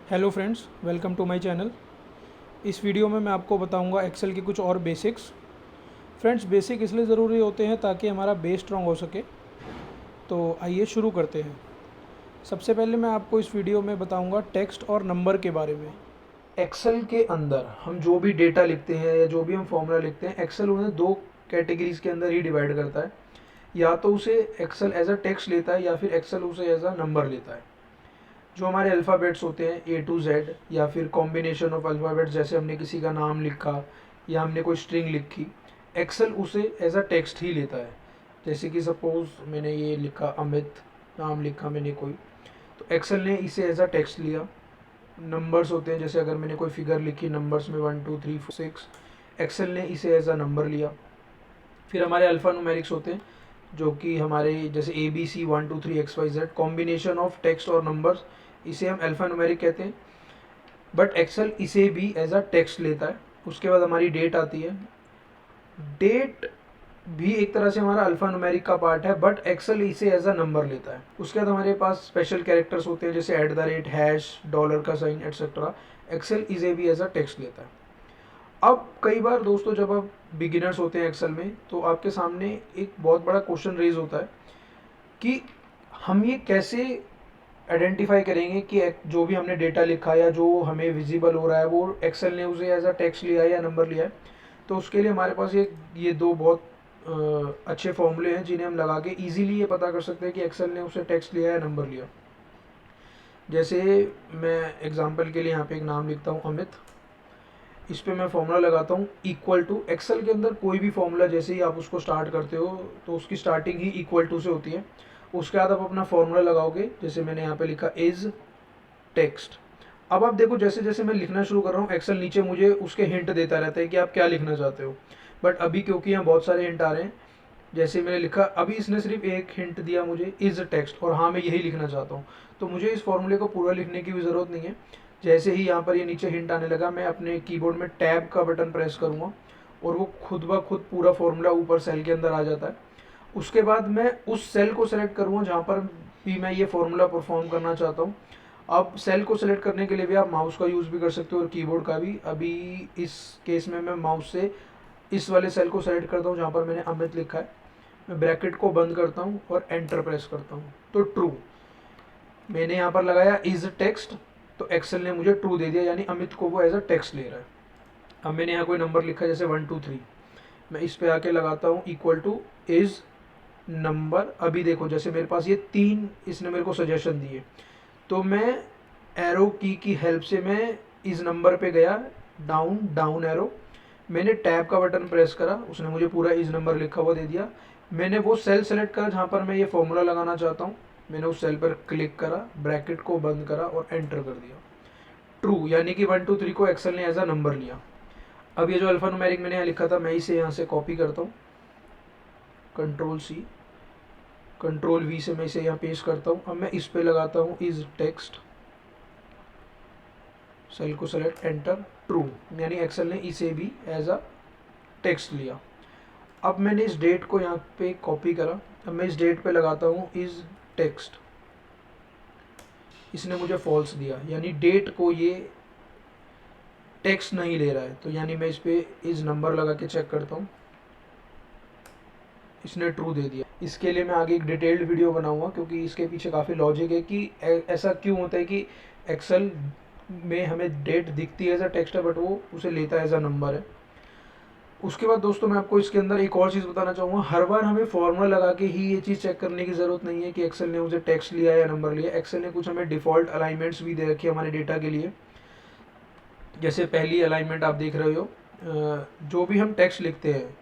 Hello friends, welcome to my channel. इस video में मैं आपको बताऊंगा एक्सेल के कुछ और बेसिक्स। फ्रेंड्स, बेसिक इसलिए ज़रूरी होते हैं ताकि हमारा बेस स्ट्रॉन्ग हो सके। तो आइए शुरू करते हैं। सबसे पहले मैं आपको इस वीडियो में बताऊंगा टेक्स्ट और नंबर के बारे में। एक्सेल के अंदर हम जो भी डेटा लिखते हैं या जो भी हम फॉर्मूला लिखते हैं, एक्सेल उन्हें दो कैटेगरीज के अंदर ही डिवाइड करता है। या तो उसे एक्सेल एज अ टेक्स्ट लेता है या फिर एक्सेल उसे एज अ नंबर लेता है। जो हमारे अल्फ़ाबेट्स होते हैं ए टू जेड या फिर कॉम्बिनेशन ऑफ अल्फ़ाबेट्स, जैसे हमने किसी का नाम लिखा या हमने कोई स्ट्रिंग लिखी, एक्सेल उसे एज अ टेक्स्ट ही लेता है। जैसे कि सपोज़ मैंने ये लिखा अमित, नाम लिखा मैंने कोई, तो एक्सेल ने इसे एज अ टेक्स्ट लिया। नंबर्स होते हैं, जैसे अगर मैंने कोई फिगर लिखी नंबर्स में 1 2 3 4 6, एक्सेल ने इसे एज अ नंबर लिया। फिर हमारे अल्फ़ा न्यूमेरिक्स होते हैं, जो कि हमारे जैसे ABC 1 2 3 XYZ, combination of text और नंबर्स, इसे हम अल्फ़ा न्यूमेरिक कहते हैं। बट एक्सेल इसे भी एज अ टेक्स्ट लेता है। उसके बाद हमारी डेट आती है। डेट भी एक तरह से हमारा अल्फ़ा न्यूमेरिक का पार्ट है, बट एक्सेल इसे एज अ नंबर लेता है। उसके बाद हमारे पास स्पेशल कैरेक्टर्स होते हैं, जैसे @ हैश, डॉलर का साइन, एट्सेट्रा। एक्सेल इसे भी एज अ टेक्स्ट लेता है। अब कई बार दोस्तों, जब आप बिगिनर्स होते हैं एक्सेल में, तो आपके सामने एक बहुत बड़ा क्वेश्चन रेज होता है कि हम ये कैसे आइडेंटिफाई करेंगे कि जो भी हमने डेटा लिखा या जो हमें विजिबल हो रहा है वो एक्सेल ने उसे एज अ टेक्स्ट लिया है या नंबर लिया है। तो उसके लिए हमारे पास ये दो बहुत अच्छे फॉर्मूले हैं, जिन्हें हम लगा के ईजिली ये पता कर सकते हैं कि एक्सेल ने उसे टेक्स्ट लिया या नंबर लिया। जैसे मैं एग्जांपल के लिए यहाँ पे एक नाम लिखता हूँ अमित। इस पर मैं फॉर्मूला लगाता हूँ इक्वल टू। एक्सेल के अंदर कोई भी फॉर्मूला जैसे ही आप उसको स्टार्ट करते हो तो उसकी स्टार्टिंग ही इक्वल टू से होती है। उसके बाद आप अपना फॉर्मूला लगाओगे, जैसे मैंने यहाँ पे लिखा इज टेक्स्ट। अब आप देखो, जैसे जैसे मैं लिखना शुरू कर रहा हूँ, एक्सेल नीचे मुझे उसके हिंट देता रहता है कि आप क्या लिखना चाहते हो। बट अभी क्योंकि यहाँ बहुत सारे हिंट आ रहे हैं, जैसे मैंने लिखा, अभी इसने सिर्फ एक हिंट दिया मुझे, इज टेक्स्ट, और हाँ मैं यही लिखना चाहता हूँ। तो मुझे इस फॉर्मूले को पूरा लिखने की भी ज़रूरत नहीं है। जैसे ही यहाँ पर ये नीचे हिंट आने लगा, मैं अपने कीबोर्ड में टैब का बटन प्रेस करूँगा और वो खुद ब खुद पूरा फॉर्मूला ऊपर सेल के अंदर आ जाता है। उसके बाद मैं उस सेल को सेलेक्ट करूँगा जहाँ पर भी मैं ये फॉर्मूला परफॉर्म करना चाहता हूँ। अब सेल को सेलेक्ट करने के लिए भी आप माउस का यूज़ भी कर सकते हो और कीबोर्ड का भी। अभी इस केस में मैं माउस से इस वाले सेल को सेलेक्ट करता हूँ जहाँ पर मैंने अमित लिखा है। मैं ब्रैकेट को बंद करता हूँ और एंटर प्रेस करता हूँ, तो ट्रू मैंने यहाँ पर लगाया इज टेक्स्ट, तो एक्सेल ने मुझे ट्रू दे दिया, यानी अमित को वो एज अ टेक्स्ट ले रहा है। अब मैंने यहाँ कोई नंबर लिखा है, जैसे 1 2 3, मैं इस पे आके लगाता हूँ इक्वल टू इज नंबर। अभी देखो, जैसे मेरे पास ये 3 इसने मेरे को सजेशन दिए, तो मैं एरो की हेल्प से मैं इस नंबर पे गया, डाउन डाउन एरो। मैंने टैब का बटन प्रेस करा, उसने मुझे पूरा इस नंबर लिखा हुआ दे दिया। मैंने वो सेल सेलेक्ट करा जहाँ पर मैं ये फॉर्मूला लगाना चाहता हूँ, मैंने उस सेल पर क्लिक करा, ब्रैकेट को बंद करा और एंटर कर दिया। ट्रू, यानी कि 1 2 3 को एक्सेल ने एज अ नंबर लिया। अब ये जो अल्फा न्यूमेरिक मैंने यहाँ लिखा था, मैं इसे यहाँ से कॉपी करता हूँ, कंट्रोल C, कंट्रोल V से मैं इसे यहाँ पेस्ट करता हूँ। अब मैं इस पे लगाता हूँ इज टेक्स्ट, सेल को सेलेक्ट, एंटर, ट्रू, यानी एक्सेल ने इसे भी एज अ टेक्स्ट लिया। अब मैंने इस डेट को यहाँ पे कॉपी करा, अब मैं इस डेट पे लगाता हूँ इज टेक्स्ट, इसने मुझे फॉल्स दिया, यानी डेट को ये टेक्स्ट नहीं ले रहा है। तो यानी मैं इस पे इस नंबर लगा के चेक करता हूँ, इसने ट्रू दे दिया। इसके लिए मैं आगे एक डिटेल्ड वीडियो बनाऊंगा, क्योंकि इसके पीछे काफ़ी लॉजिक है कि ऐसा क्यों होता है कि एक्सेल में हमें डेट दिखती है एज अ टेक्स्ट है, बट वो उसे लेता है एज अ नंबर है। उसके बाद दोस्तों, मैं आपको इसके अंदर एक और चीज़ बताना चाहूँगा। हर बार हमें फॉर्मूला लगा के ही ये चीज़ चेक करने की ज़रूरत नहीं है कि एक्सेल ने उसे टेक्स्ट लिया या नंबर लिया। एक्सेल ने कुछ हमें डिफ़ॉल्ट अलाइनमेंट्स भी दे रखी है हमारे डेटा के लिए। जैसे पहली अलाइनमेंट आप देख रहे हो, जो भी हम टेक्स्ट लिखते हैं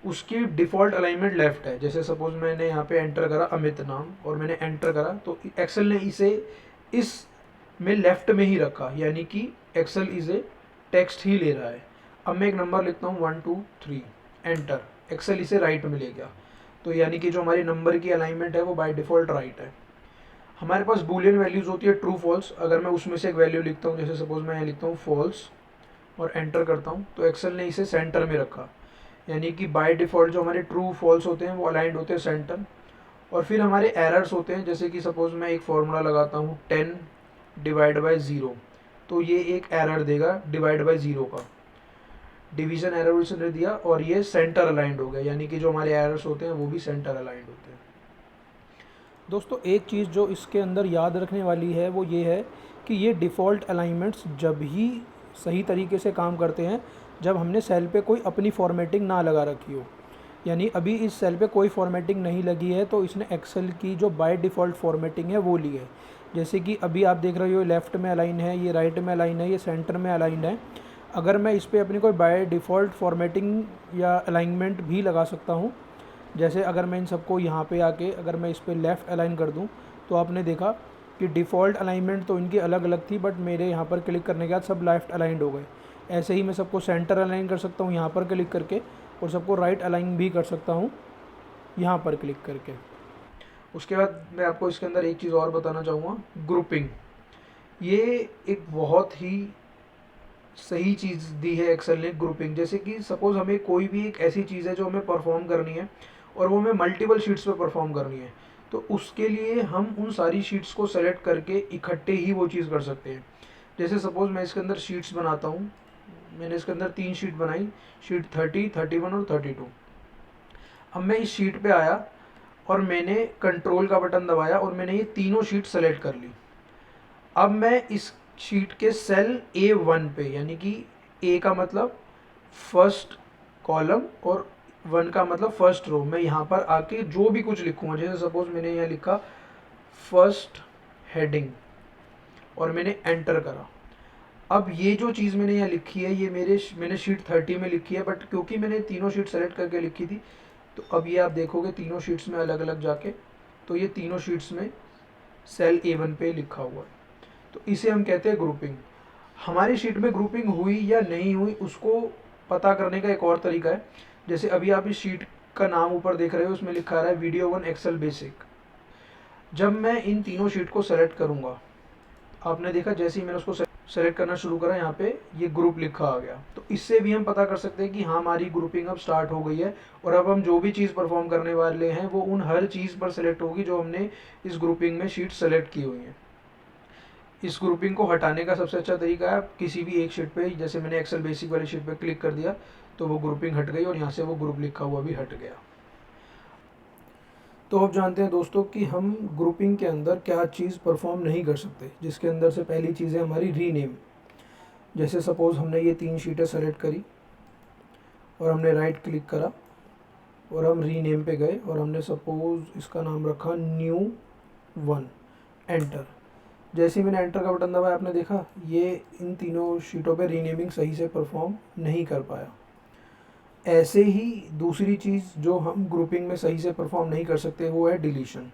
उसकी डिफ़ॉल्ट अलाइनमेंट लेफ्ट है। जैसे सपोज मैंने यहाँ पे एंटर करा अमित नाम और मैंने एंटर करा, तो एक्सेल ने इसे इस में लेफ्ट में ही रखा, यानी कि एक्सेल इसे टेक्स्ट ही ले रहा है। अब मैं एक नंबर लिखता हूँ 1 2 3, एंटर, एक्सेल इसे राइट में ले गया। तो यानी कि जो हमारी नंबर की अलाइनमेंट है वो बाय डिफ़ॉल्ट राइट है। हमारे पास बूलियन वैल्यूज़ होती है ट्रू फॉल्स। अगर मैं उसमें से एक वैल्यू लिखता हूँ, जैसे सपोज मैं यहाँ लिखता हूँ फॉल्स और एंटर करता हूँ, तो एक्सेल ने इसे सेंटर में रखा, यानी कि बाय डिफ़ॉल्ट जो हमारे ट्रू फॉल्स होते हैं वो अलाइंड होते हैं सेंटर। और फिर हमारे एरर्स होते हैं, जैसे कि सपोज मैं एक फार्मूला लगाता हूँ 10 डिवाइड बाय ज़ीरो, तो ये एक एरर देगा डिवाइड बाय ज़ीरो का, डिवीज़न एरर उसने दिया, और ये सेंटर अलाइंड हो गया, यानी कि जो हमारे एरर्स होते हैं वो भी सेंटर अलाइंड होते हैं। दोस्तों एक चीज़ जो इसके अंदर याद रखने वाली है वो ये है कि ये डिफ़ॉल्ट अलाइनमेंट्स जब ही सही तरीके से काम करते हैं जब हमने सेल पे कोई अपनी फॉर्मेटिंग ना लगा रखी हो। यानी अभी इस सेल पे कोई फॉर्मेटिंग नहीं लगी है तो इसने एक्सेल की जो बाय डिफ़ॉल्ट फॉर्मेटिंग है वो ली है। जैसे कि अभी आप देख रहे हो लेफ़्ट में अलाइन है, ये राइट में अलाइन है, ये सेंटर में अलाइन है। अगर मैं इस पर अपनी कोई बाय डिफ़ॉल्ट फॉर्मेटिंग या अलाइनमेंट भी लगा सकता हूँ, जैसे अगर मैं इन सबको यहाँ पे आके अगर मैं इस पर लेफ़्ट अलाइन कर दूँ तो आपने देखा कि डिफ़ॉल्ट अलाइनमेंट तो इनकी अलग अलग थी, बट मेरे यहाँ पर क्लिक करने के बाद सब लेफ़्ट अलाइंड हो गए। ऐसे ही मैं सबको सेंटर अलाइन कर सकता हूँ यहाँ पर क्लिक करके, और सबको राइट अलाइन भी कर सकता हूँ यहाँ पर क्लिक करके। उसके बाद मैं आपको इसके अंदर एक चीज़ और बताना चाहूँगा, ग्रुपिंग। ये एक बहुत ही सही चीज़ दी है एक्सेल ने, ग्रुपिंग। जैसे कि सपोज़ हमें कोई भी एक ऐसी चीज़ है जो हमें परफॉर्म करनी है और वो हमें मल्टीपल शीट्स पे परफॉर्म करनी है, तो उसके लिए हम उन सारी शीट्स को सेलेक्ट करके इकट्ठे ही वो चीज़ कर सकते हैं। जैसे सपोज़ मैं इसके अंदर शीट्स बनाता हूँ, मैंने इसके अंदर 3 शीट बनाई, शीट 30, 31 और 32। अब मैं इस शीट पे आया और मैंने कंट्रोल का बटन दबाया और मैंने ये तीनों शीट सेलेक्ट कर ली। अब मैं इस शीट के सेल A1 पे, यानी कि A का मतलब फर्स्ट कॉलम और 1 का मतलब फर्स्ट रो, मैं यहाँ पर आके जो भी कुछ लिखूँगा, जैसे सपोज मैंने यहाँ लिखा फर्स्ट हेडिंग और मैंने एंटर करा। अब ये जो चीज़ मैंने यहाँ लिखी है ये मैंने शीट 30 में लिखी है, बट क्योंकि मैंने तीनों शीट सेलेक्ट करके लिखी थी तो अब ये आप देखोगे तीनों शीट्स में अलग अलग जाके, तो ये तीनों शीट्स में सेल A1 पे लिखा हुआ है। तो इसे हम कहते हैं ग्रुपिंग। हमारी शीट में ग्रुपिंग हुई या नहीं हुई उसको पता करने का एक और तरीका है। जैसे अभी आप इस शीट का नाम ऊपर देख रहे हो, उसमें लिखा रहा है वीडियो 1 एक्सेल बेसिक। जब मैं इन तीनों शीट को सेलेक्ट करूँगा, आपने देखा जैसे ही मैंने उसको सेलेक्ट करना शुरू करा यहाँ पे ये ग्रुप लिखा आ गया। तो इससे भी हम पता कर सकते हैं कि हाँ हमारी ग्रुपिंग अब स्टार्ट हो गई है, और अब हम जो भी चीज़ परफॉर्म करने वाले हैं वो उन हर चीज़ पर सेलेक्ट होगी जो हमने इस ग्रुपिंग में शीट सेलेक्ट की हुई हैं। इस ग्रुपिंग को हटाने का सबसे अच्छा तरीका है, आप किसी भी एक शीट पे, जैसे मैंने एक्सेल बेसिक वाली शीट पे क्लिक कर दिया तो वो ग्रुपिंग हट गई और यहाँ से वो ग्रुप लिखा हुआ भी हट गया। तो अब जानते हैं दोस्तों कि हम ग्रुपिंग के अंदर क्या चीज़ परफॉर्म नहीं कर सकते, जिसके अंदर से पहली चीज़ है हमारी रीनेम। जैसे सपोज़ हमने ये 3 शीटें सेलेक्ट करी और हमने राइट क्लिक करा और हम रीनेम पे गए और हमने सपोज़ इसका नाम रखा न्यू 1, एंटर। जैसे ही मैंने एंटर का बटन दबाया आपने देखा ये इन तीनों शीटों पे रीनेमिंग सही से परफॉर्म नहीं कर पाया। ऐसे ही दूसरी चीज़ जो हम ग्रुपिंग में सही से परफॉर्म नहीं कर सकते वो है डिलीशन।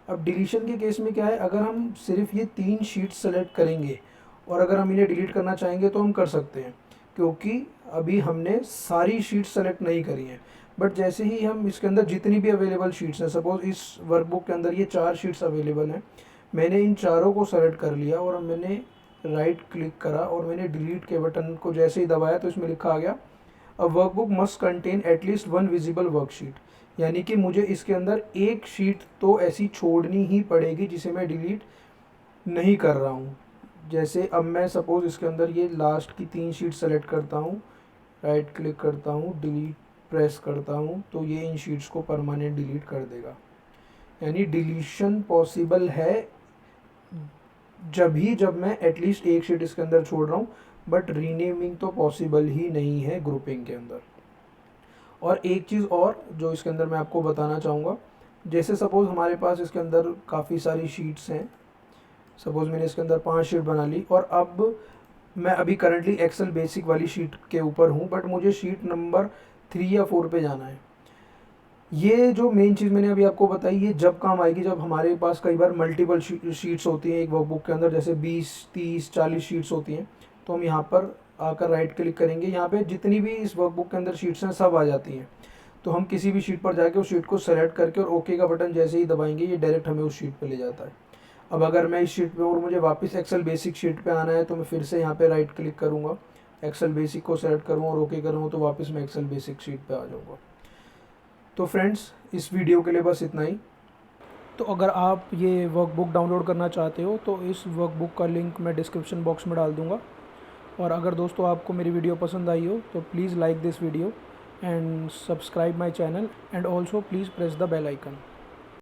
अब डिलीशन के केस में क्या है, अगर हम सिर्फ ये 3 शीट्स सेलेक्ट करेंगे और अगर हम इन्हें डिलीट करना चाहेंगे तो हम कर सकते हैं, क्योंकि अभी हमने सारी शीट्स सेलेक्ट नहीं करी हैं। बट जैसे ही हम इसके अंदर जितनी भी अवेलेबल शीट्स हैं, सपोज़ इस वर्कबुक के अंदर ये 4 शीट्स अवेलेबल हैं, मैंने इन चारों को सेलेक्ट कर लिया और मैंने राइट क्लिक करा और मैंने डिलीट के बटन को जैसे ही दबाया तो इसमें लिखा आ गया अ workbook must contain at least 1 visible worksheet. यानी कि मुझे इसके अंदर एक शीट तो ऐसी छोड़नी ही पड़ेगी जिसे मैं डिलीट नहीं कर रहा हूँ। जैसे अब मैं सपोज़ इसके अंदर ये लास्ट की 3 शीट सेलेक्ट करता हूँ, राइट क्लिक करता हूँ, डिलीट प्रेस करता हूँ, तो ये इन शीट्स को परमानेंट डिलीट कर देगा। यानी डिलीशन पॉसिबल है जब मैं एटलीस्ट एक शीट इसके अंदर छोड़ रहा हूँ, बट रीनेमिंग तो पॉसिबल ही नहीं है ग्रुपिंग के अंदर। और एक चीज़ और जो इसके अंदर मैं आपको बताना चाहूँगा, जैसे सपोज़ हमारे पास इसके अंदर काफ़ी सारी शीट्स हैं, सपोज़ मैंने इसके अंदर 5 शीट बना ली और अब मैं अभी करंटली एक्सेल बेसिक वाली शीट के ऊपर हूँ, बट मुझे शीट नंबर 3 या 4 पे जाना है। ये जो मेन चीज़ मैंने अभी आपको बताई ये जब काम आएगी जब हमारे पास कई बार मल्टीपल शीट्स होती हैं एक वर्कबुक के अंदर, जैसे 20, 30, 40 शीट्स होती हैं। तो हम यहाँ पर आकर राइट क्लिक करेंगे, यहाँ पे जितनी भी इस वर्कबुक के अंदर शीट्स हैं सब आ जाती हैं। तो हम किसी भी शीट पर जाके उस शीट को सेलेक्ट करके और ओके का बटन जैसे ही दबाएंगे ये डायरेक्ट हमें उस शीट पर ले जाता है। अब अगर मैं इस शीट पर और मुझे वापस एक्सेल बेसिक शीट पर आना है तो मैं फिर से यहाँ पर राइट क्लिक करूँगा, एक्सेल बेसिक को सेलेक्ट करूँगा और ओके करूँगा तो वापस मैं एक्सेल बेसिक शीट पर आ जाऊँगा। तो फ्रेंड्स इस वीडियो के लिए बस इतना ही। तो अगर आप ये वर्कबुक डाउनलोड करना चाहते हो तो इस वर्कबुक का लिंक मैं डिस्क्रिप्शन बॉक्स में डाल दूँगा। और अगर दोस्तों आपको मेरी वीडियो पसंद आई हो तो please like this video and subscribe my channel and also please press the bell icon.